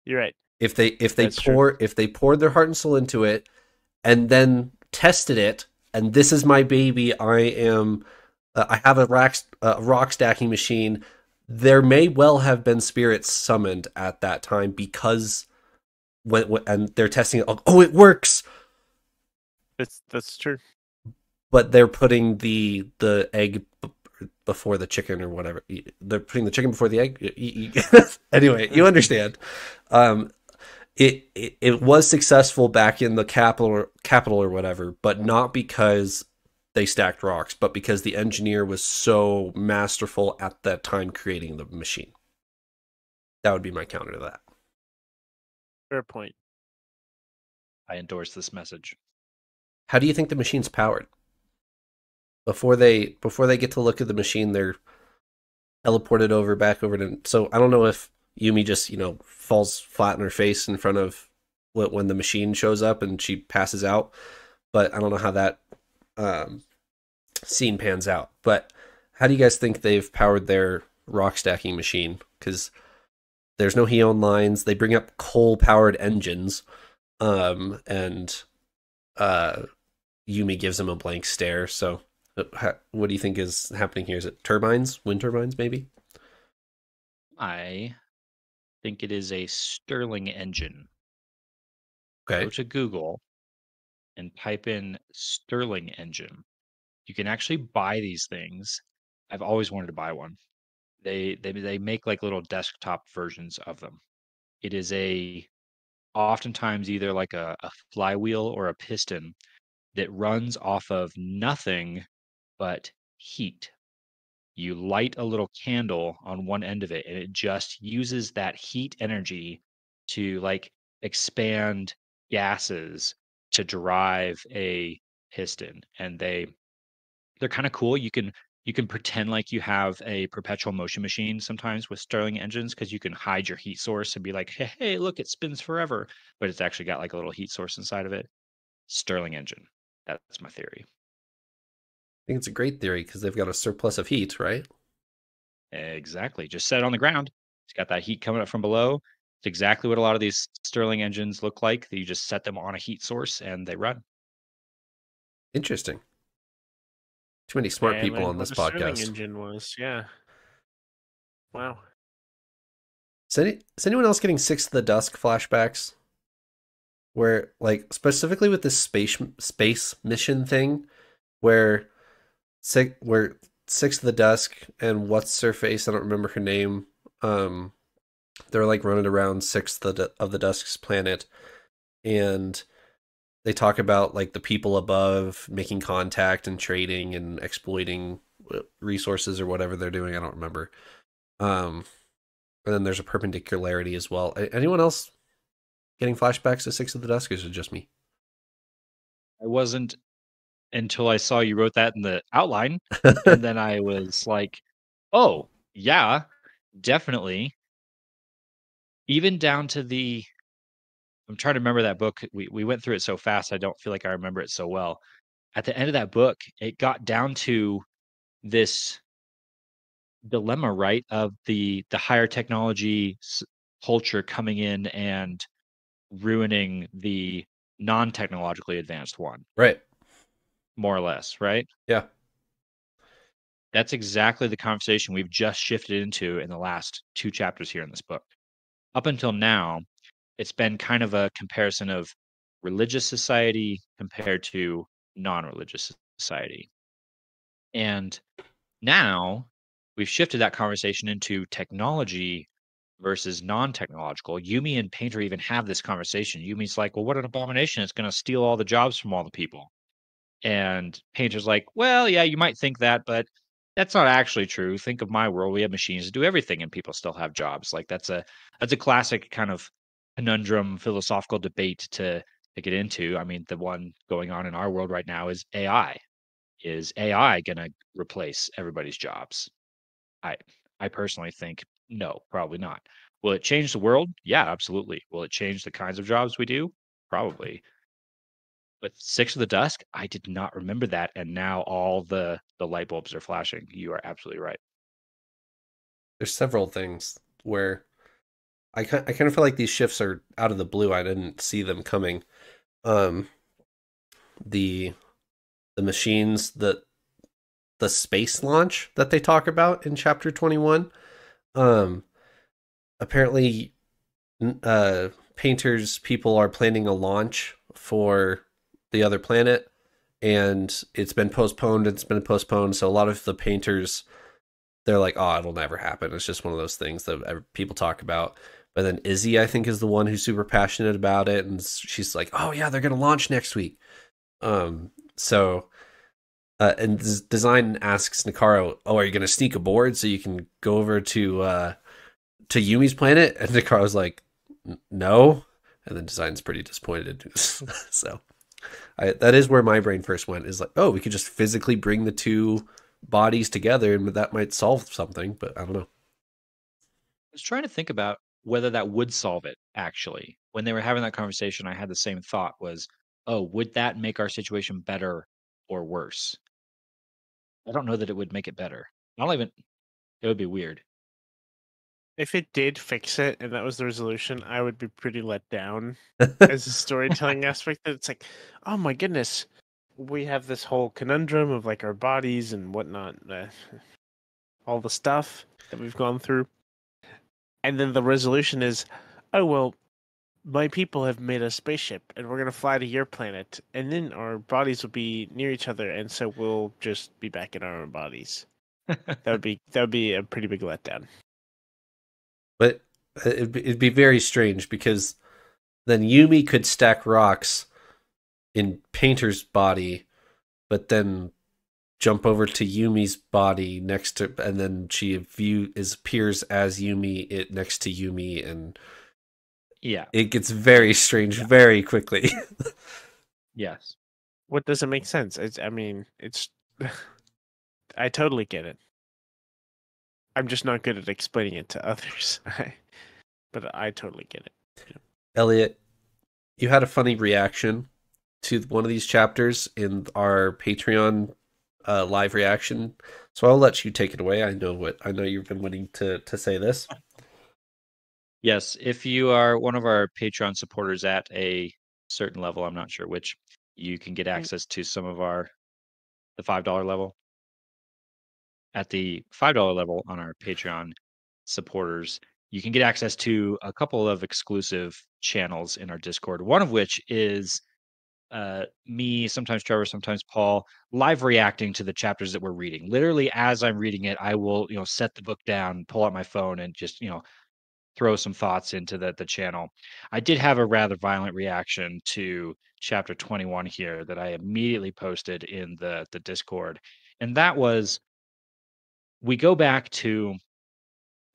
You're right. If they poured their heart and soul into it and then tested it, and this is my baby, I have a rock stacking machine, there may well have been spirits summoned at that time because and they're testing it. Oh, it works. That's true. But they're putting the egg before the chicken or whatever. They're putting the chicken before the egg. Anyway, you understand. It was successful back in the capital or whatever, but not because they stacked rocks, but because the engineer was so masterful at that time creating the machine. That would be my counter to that. Fair point. I endorse this message. How do you think the machine's powered? Before they get to look at the machine, they're teleported back over to. So I don't know if Yumi just falls flat on her face in front of when the machine shows up and she passes out, but I don't know how that scene pans out. But how do you guys think they've powered their rock stacking machine? Because there's no Heon lines. They bring up coal powered engines, and Yumi gives him a blank stare. So what do you think is happening here? Is it turbines? Wind turbines, maybe? I think it is a Stirling engine. Okay. Go to Google and type in Stirling engine. You can actually buy these things. I've always wanted to buy one. They make like little desktop versions of them. It is oftentimes either like a flywheel or a piston that runs off of nothing but heat. You light a little candle on one end of it, and it just uses that heat energy to like expand gases to drive a piston. And they're kind of cool. You can pretend like you have a perpetual motion machine sometimes with Stirling engines, because you can hide your heat source and be like, hey, look, it spins forever, but it's actually got like a little heat source inside of it. Stirling engine. That's my theory. I think it's a great theory because they've got a surplus of heat, right? Exactly. Just set it on the ground. It's got that heat coming up from below. It's exactly what a lot of these Stirling engines look like. You just set them on a heat source and they run. Interesting. Too many smart people on this what a Stirling podcast. engine was, yeah. Wow. Is anyone else getting Six to the Dusk flashbacks? Where, like, specifically with this space mission thing, where Six to the Dusk and what's her face? I don't remember her name. They're like running around Six of the Dusk's planet, and they talk about like the people above making contact and trading and exploiting resources or whatever they're doing. I don't remember. And then there's a perpendicularity as well. Anyone else getting flashbacks to Six of the Dusk, or is it just me? I wasn't until I saw you wrote that in the outline. And then I was like, oh, yeah, definitely. Even down to I'm trying to remember that book. We went through it so fast, I don't feel like I remember it so well. At the end of that book, it got down to this dilemma, right, of the higher technology culture coming in and ruining the non-technologically advanced one, Right. more or less, right? Yeah. That's exactly the conversation we've just shifted into in the last 2 chapters here in this book. Up until now, it's been kind of a comparison of religious society compared to non-religious society. And now we've shifted that conversation into technology versus non-technological. Yumi and Painter even have this conversation. Yumi's like, well, what an abomination. It's going to steal all the jobs from all the people. And Painter's like, well, yeah, you might think that, but that's not actually true. Think of my world. We have machines to do everything and people still have jobs. Like that's a classic kind of conundrum philosophical debate to get into. I mean, the one going on in our world right now is AI. Is AI going to replace everybody's jobs? I personally think no, probably not. Will it change the world? Yeah, absolutely. Will it change the kinds of jobs we do? Probably. But Six of the Dusk, I did not remember that, and now all the light bulbs are flashing. You are absolutely right. There's several things where I kind of feel like these shifts are out of the blue. I didn't see them coming. The machines, the space launch that they talk about in chapter 21. Apparently, Painter's people are planning a launch for the other planet, and it's been postponed. So a lot of the painters, they're like, oh, it'll never happen. It's just one of those things that people talk about. But then Izzy, I think, is the one who's super passionate about it, and she's like, oh yeah, they're gonna launch next week. So and Design asks Nikaro, oh, are you gonna sneak aboard so you can go over to Yumi's planet? And Nikaro's like, no. And then Design's pretty disappointed. So that is where my brain first went, is like, oh, we could just physically bring the two bodies together and that might solve something, but I don't know. I was trying to think about whether that would solve it, actually. When they were having that conversation, I had the same thought was, oh, would that make our situation better or worse? I don't know that it would make it better. It would be weird. If it did fix it and that was the resolution, I would be pretty let down as a storytelling aspect. That it's like, oh my goodness, we have this whole conundrum of like our bodies and whatnot, all the stuff that we've gone through. And then the resolution is, oh, well, my people have made a spaceship and we're going to fly to your planet. And then our bodies will be near each other. And so we'll just be back in our own bodies. That would be a pretty big letdown. But it'd be very strange, because then Yumi could stack rocks in Painter's body, but then jump over to Yumi's body next to, and then she appears as Yumi next to Yumi, and yeah, it gets very strange very quickly. Yes. What doesn't make sense? I totally get it. I'm just not good at explaining it to others. But I totally get it. Elliot, you had a funny reaction to one of these chapters in our Patreon live reaction. So I'll let you take it away. I know you've been wanting to say this. Yes, if you are one of our Patreon supporters at a certain level, I'm not sure which, you can get access to some of the $5 level. At the $5 level on our Patreon supporters, you can get access to a couple of exclusive channels in our Discord, one of which is me, sometimes Trevor, sometimes Paul, live reacting to the chapters that we're reading. Literally, as I'm reading it, I will, set the book down, pull out my phone, and just, throw some thoughts into the channel. I did have a rather violent reaction to chapter 21 here that I immediately posted in the Discord, and that was, we go back to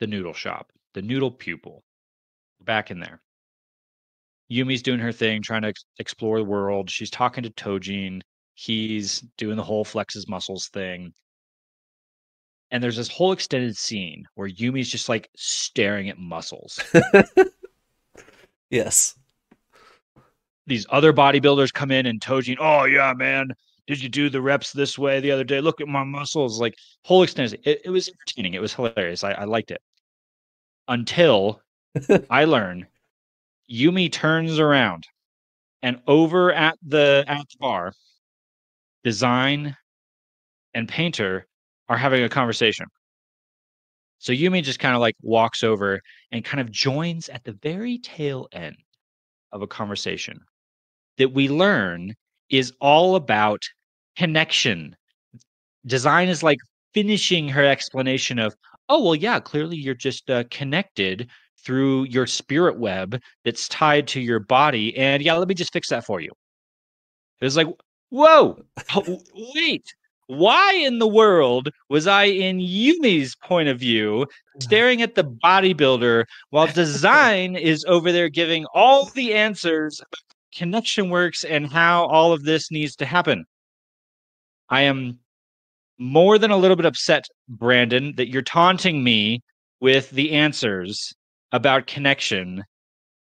the noodle shop, the noodle pupil, back in there. Yumi's doing her thing, trying to explore the world. She's talking to Tojin. He's doing the whole flex his muscles thing. And there's this whole extended scene where Yumi's just like staring at muscles. Yes. These other bodybuilders come in and Tojin, oh yeah, man, did you do the reps this way the other day? Look at my muscles. Like whole extended. It was entertaining. It was hilarious. I liked it. Until I learn Yumi turns around and over at the bar, Design and Painter are having a conversation. So Yumi just kind of like walks over and kind of joins at the very tail end of a conversation that we learn is all about connection. Design is like finishing her explanation of, oh, well, yeah, clearly you're just connected through your spirit web that's tied to your body. And yeah, let me just fix that for you. It was like, whoa, wait, why in the world was I in Yumi's point of view staring at the bodybuilder while Design is over there giving all the answers about connection works and how all of this needs to happen? I am more than a little bit upset, Brandon, that you're taunting me with the answers about connection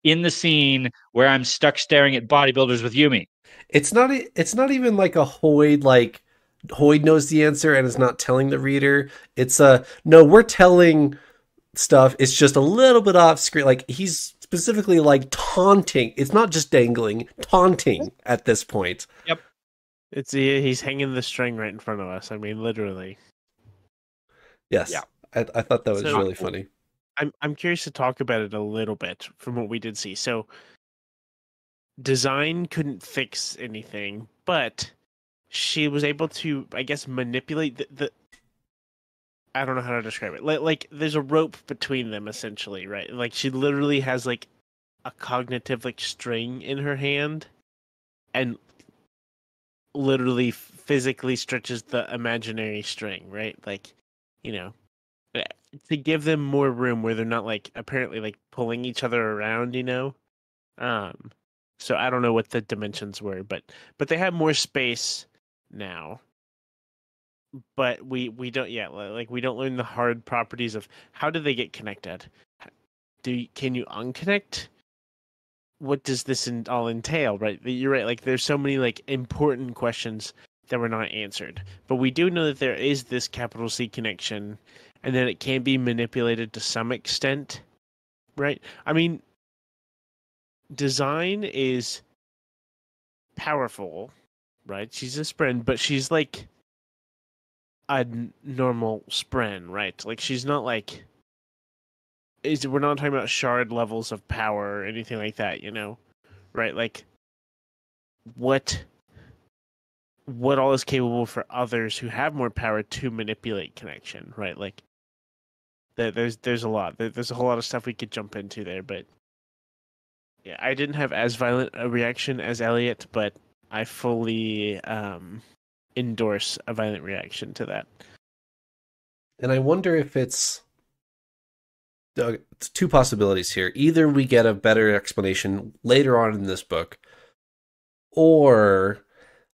in the scene where I'm stuck staring at bodybuilders with Yumi. It's not even like a Hoyd, like Hoyd knows the answer and is not telling the reader. It's no, we're telling stuff. It's just a little bit off screen. Like he's specifically like taunting. It's not just dangling, taunting at this point. Yep. He's hanging the string right in front of us. I mean, literally. Yes. Yeah. I thought that was really cool. funny. I'm curious to talk about it a little bit from what we did see. So Design couldn't fix anything, but she was able to, I guess, manipulate the I don't know how to describe it. Like there's a rope between them, essentially, right? Like she literally has like a cognitive like string in her hand, and literally physically stretches the imaginary string, right? Like, to give them more room where they're not like apparently like pulling each other around, So I don't know what the dimensions were, but they have more space now. But we don't yet. Like we don't learn the hard properties of how do they get connected. Can you unconnect? What does this all entail? Right, you're right. Like there's so many like important questions that were not answered. But we do know that there is this capital C connection, and that it can be manipulated to some extent. Right. I mean, Design is powerful, right? She's a Spren, but she's like a normal Spren, right? Like she's not like we're not talking about shard levels of power or anything like that, right? Like what all is capable for others who have more power to manipulate connection, right? Like there's a lot. There's a whole lot of stuff we could jump into there, but yeah, I didn't have as violent a reaction as Elliot, but I fully endorse a violent reaction to that. And I wonder if it's two possibilities here. Either we get a better explanation later on in this book, or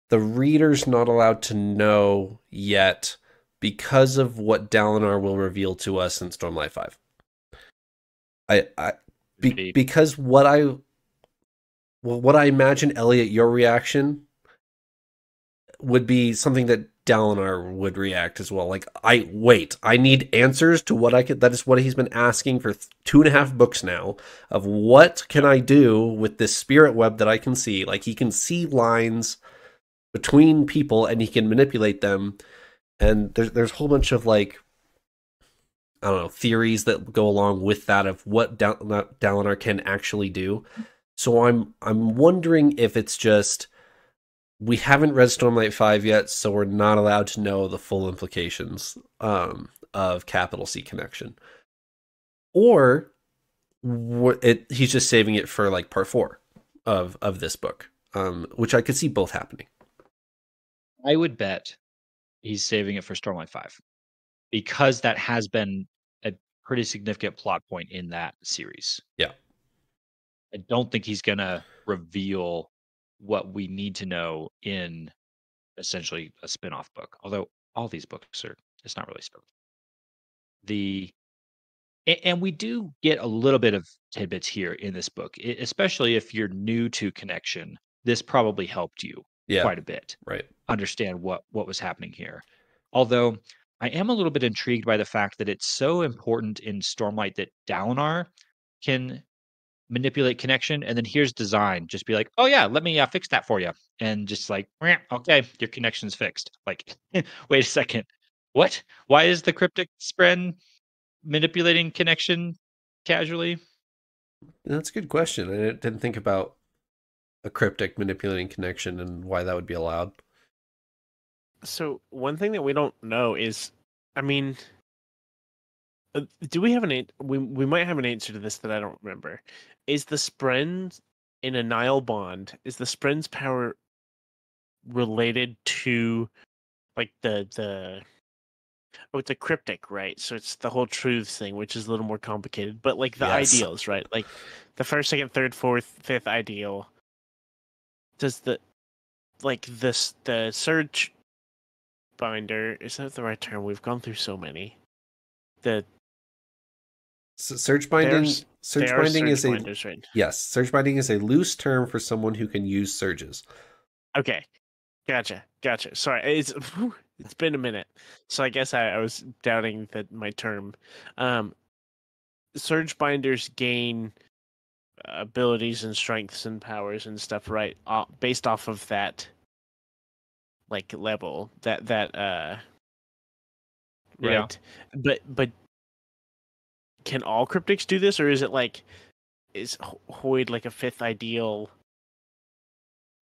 the reader's not allowed to know yet because of what Dalinar will reveal to us in Stormlight 5. Because what well, what I imagine, Elliot, your reaction would be something that Dalinar would react as well. Like, I need answers to what I could. That is what he's been asking for 2.5 books now. Of what can I do with this spirit web that I can see? Like, he can see lines between people and he can manipulate them. And there's a whole bunch of like, I don't know, theories that go along with that of what Dalinar can actually do. So I'm wondering if it's just we haven't read Stormlight 5 yet, so we're not allowed to know the full implications of capital C connection. Or he's just saving it for like part 4 of this book, which I could see both happening. I would bet he's saving it for Stormlight 5 because that has been a pretty significant plot point in that series. Yeah. I don't think he's going to reveal what we need to know in essentially a spin-off book. Although all these books are, it's not really spin-off. And we do get a little bit of tidbits here in this book, especially if you're new to Connection. This probably helped you quite a bit. Right. Understand what was happening here. Although I am a little bit intrigued by the fact that it's so important in Stormlight that Dalinar can manipulate Connection, and then here's Design just be like, oh yeah, let me fix that for you, and just like, okay, your connection's fixed. Like, wait a second, what? Why is the cryptic Spren manipulating Connection casually? That's a good question. I didn't think about a cryptic manipulating Connection and why that would be allowed. So one thing that we don't know is, I mean, do we have we might have an answer to this that I don't remember. Is the Spren in a Nile bond? Is the Spren's power related to like the it's a cryptic, right? So it's the whole truths thing, which is a little more complicated. But like the ideals, right? Like the first, second, third, fourth, fifth ideal. Does the surge binder, is that the right term? We've gone through so many. Surge binding is binders, right? Yes, surge binding is a loose term for someone who can use surges. Okay. Gotcha. Sorry, it's been a minute. So I guess I was doubting that my term. Surge binders gain abilities and strengths and powers and stuff, right? Based off of that like level. Right. Yeah. But can all cryptics do this, or is it like, is Hoid like a fifth ideal?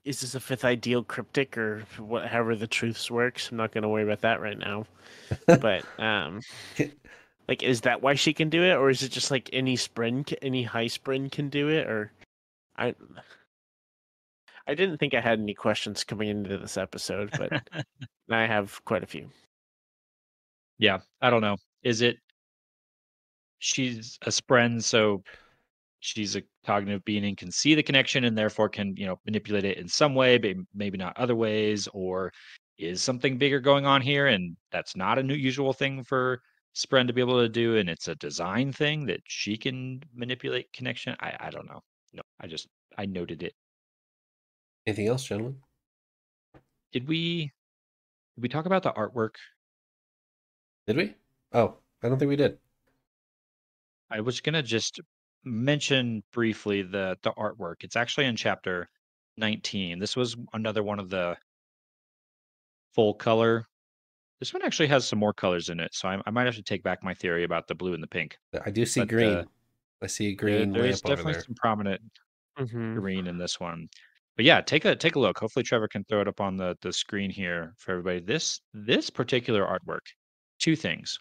Is this a fifth ideal cryptic, or however the truths works? I'm not going to worry about that right now. But like, is that why she can do it, or is it just like any high Spren can do it? Or I didn't think I had any questions coming into this episode, but I have quite a few. Yeah, I don't know. Is it she's a Spren, so she's a cognitive being and can see the connection and therefore can, manipulate it in some way, but maybe not other ways, or is something bigger going on here and that's not a new usual thing for Spren to be able to do, and it's a design thing that she can manipulate connection? I don't know. No, I noted it. Anything else, gentlemen? Did we talk about the artwork? Did we? Oh, I don't think we did. I was gonna just mention briefly the artwork. It's actually in chapter 19. This was another one of the full color. This one actually has some more colors in it, so I might have to take back my theory about the blue and the pink. I do see green. I see a green there is lamp over definitely there. some prominent green in this one. But yeah, take a look. Hopefully Trevor can throw it up on the screen here for everybody. This particular artwork, two things.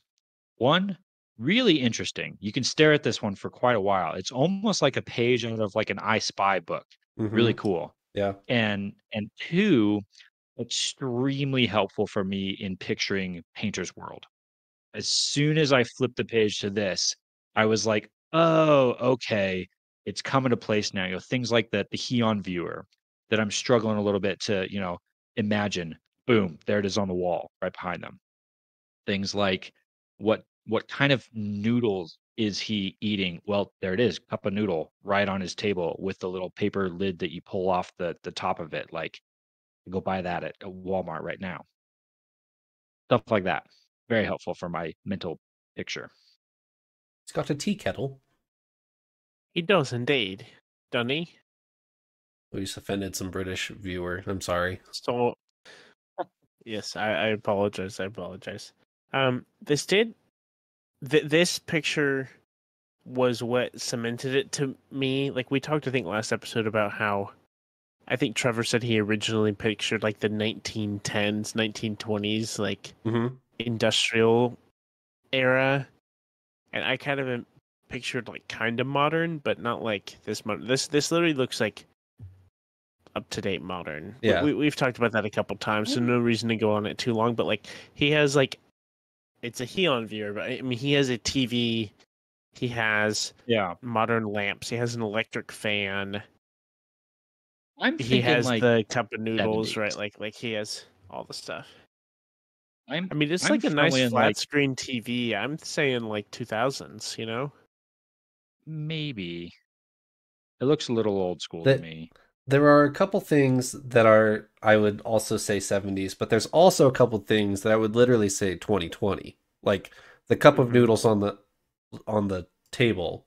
One, really interesting. You can stare at this one for quite a while. It's almost like a page out of like an I Spy book. Really cool. Yeah. And two, extremely helpful for me in picturing Painter's World. As soon as I flipped the page to this, I was like, oh, okay, it's coming to place now. Things like the Heon viewer that I'm struggling a little bit to, imagine. Boom, there it is on the wall right behind them. Things like what kind of noodles is he eating? Well, there it is, cup of noodle right on his table with the little paper lid that you pull off the top of it. Like, go buy that at Walmart right now. Stuff like that. Very helpful for my mental picture. He's got a tea kettle. He does indeed, doesn't he? We just offended some British viewer. I'm sorry. So, yes, I apologize. I apologize. This picture was what cemented it to me. Like, we talked, I think, last episode about how I think Trevor said he originally pictured like the 1910s, 1920s, like industrial era, and I kind of pictured like kind of modern, but not like this modern. This literally looks like up to date modern. Yeah, we've talked about that a couple times, so no reason to go on it too long. But like he has like, it's a Heon viewer, but I mean he has a TV, he has modern lamps, he has an electric fan. He has like the cup of noodles, 70s. Right? Like he has all the stuff. I mean, it's like a nice flat screen TV. I'm saying like 2000s, you know? Maybe. It looks a little old school to me. There are a couple things that are, I would also say 70s, but there's also a couple things that I would literally say 2020. Like the cup of noodles on the table,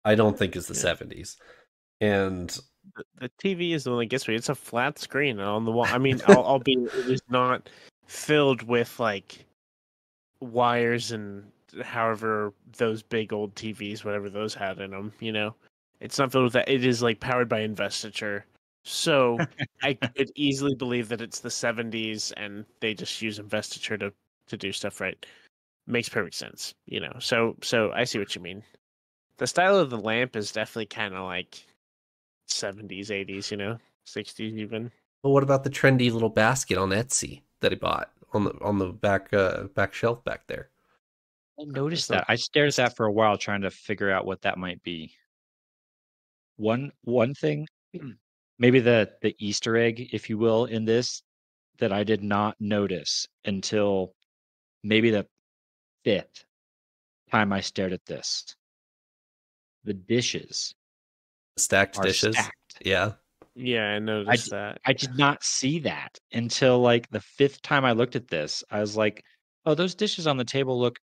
I don't think is the 70s. And the TV is the one that gets me. It's a flat screen on the wall. I mean, albeit it is not filled with like wires and however those big old TVs, whatever those had in them, you know, it's not filled with that. It is like powered by investiture. So I could easily believe that it's the 70s and they just use investiture to do stuff right. Makes perfect sense, you know. So I see what you mean. The style of the lamp is definitely kind of like 70s, 80s, you know, 60s even. Well, what about the trendy little basket on Etsy that he bought on the back shelf back there? I noticed that. I stared at that for a while trying to figure out what that might be. One thing, maybe the Easter egg, if you will, in this that I did not notice until maybe the 5th time I stared at this. The dishes. Stacked dishes. Stacked. Yeah. Yeah, I noticed that. I did not see that until like the 5th time I looked at this. I was like, oh, those dishes on the table look,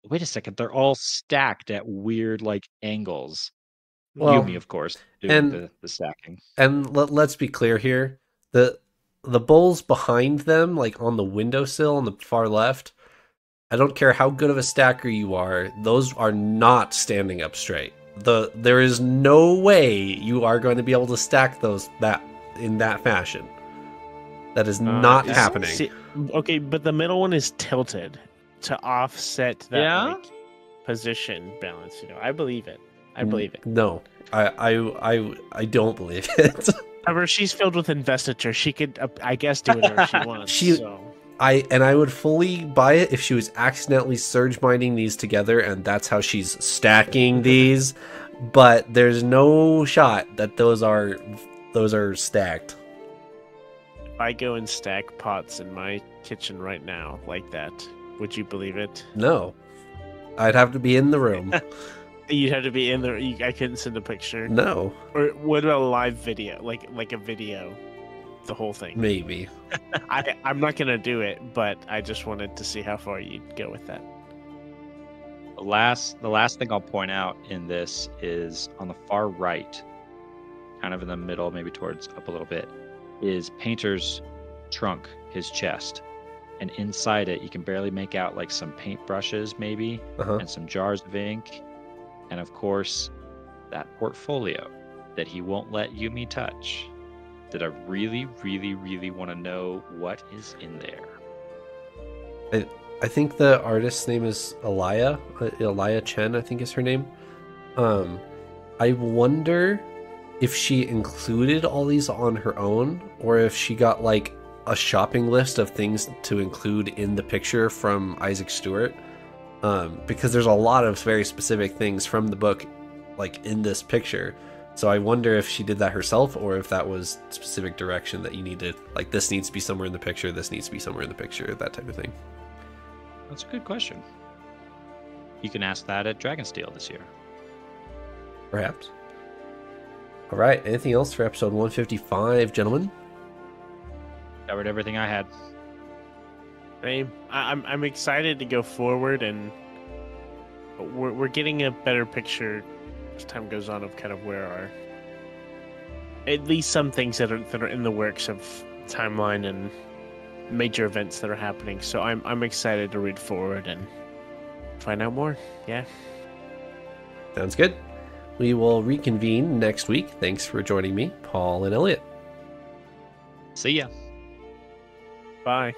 wait a second, they're all stacked at weird like angles. Well, Yumi, of course, doing the stacking. And let's be clear here. The bowls behind them, like on the windowsill on the far left, I don't care how good of a stacker you are, those are not standing up straight. There is no way you are going to be able to stack those in that fashion. That is not happening. See, okay, but the middle one is tilted to offset that like, position balance. You know, I believe it. I believe it. No, I don't believe it. However, she's filled with investiture. She could, I guess, do whatever she wants. I would fully buy it if she was accidentally surge binding these together and that's how she's stacking these, but there's no shot that those are stacked. If I go and stack pots in my kitchen right now like that, would you believe it? No. I'd have to be in the room. You'd have to be in there. I couldn't send a picture. No. Or what about a live video? Like a video. The whole thing. Maybe. I'm not gonna do it, but I just wanted to see how far you'd go with that. The last thing I'll point out in this is on the far right, kind of in the middle, maybe towards up a little bit, is Painter's trunk, his chest. And inside it, you can barely make out like some paint brushes maybe, and some jars of ink. And of course, that portfolio that he won't let Yumi touch. That I really, really, really want to know what is in there. I think the artist's name is Elia Chen, I think is her name. I wonder if she included all these on her own, or if she got like a shopping list of things to include in the picture from Isaac Stewart. Because there's a lot of very specific things from the book like in this picture. So I wonder if she did that herself, or if that was specific direction that you needed. Like, this needs to be somewhere in the picture, this needs to be somewhere in the picture, that type of thing. That's a good question. you can ask that at Dragonsteel this year. Perhaps. All right. Anything else for episode 155, gentlemen? Covered everything I had. I'm excited to go forward, and we're getting a better picture as time goes on of kind of where our, at least some things that are in the works of timeline and major events that are happening. So I'm excited to read forward and find out more. Yeah. Sounds good. We will reconvene next week. Thanks for joining me, Paul and Elliot. See ya. Bye.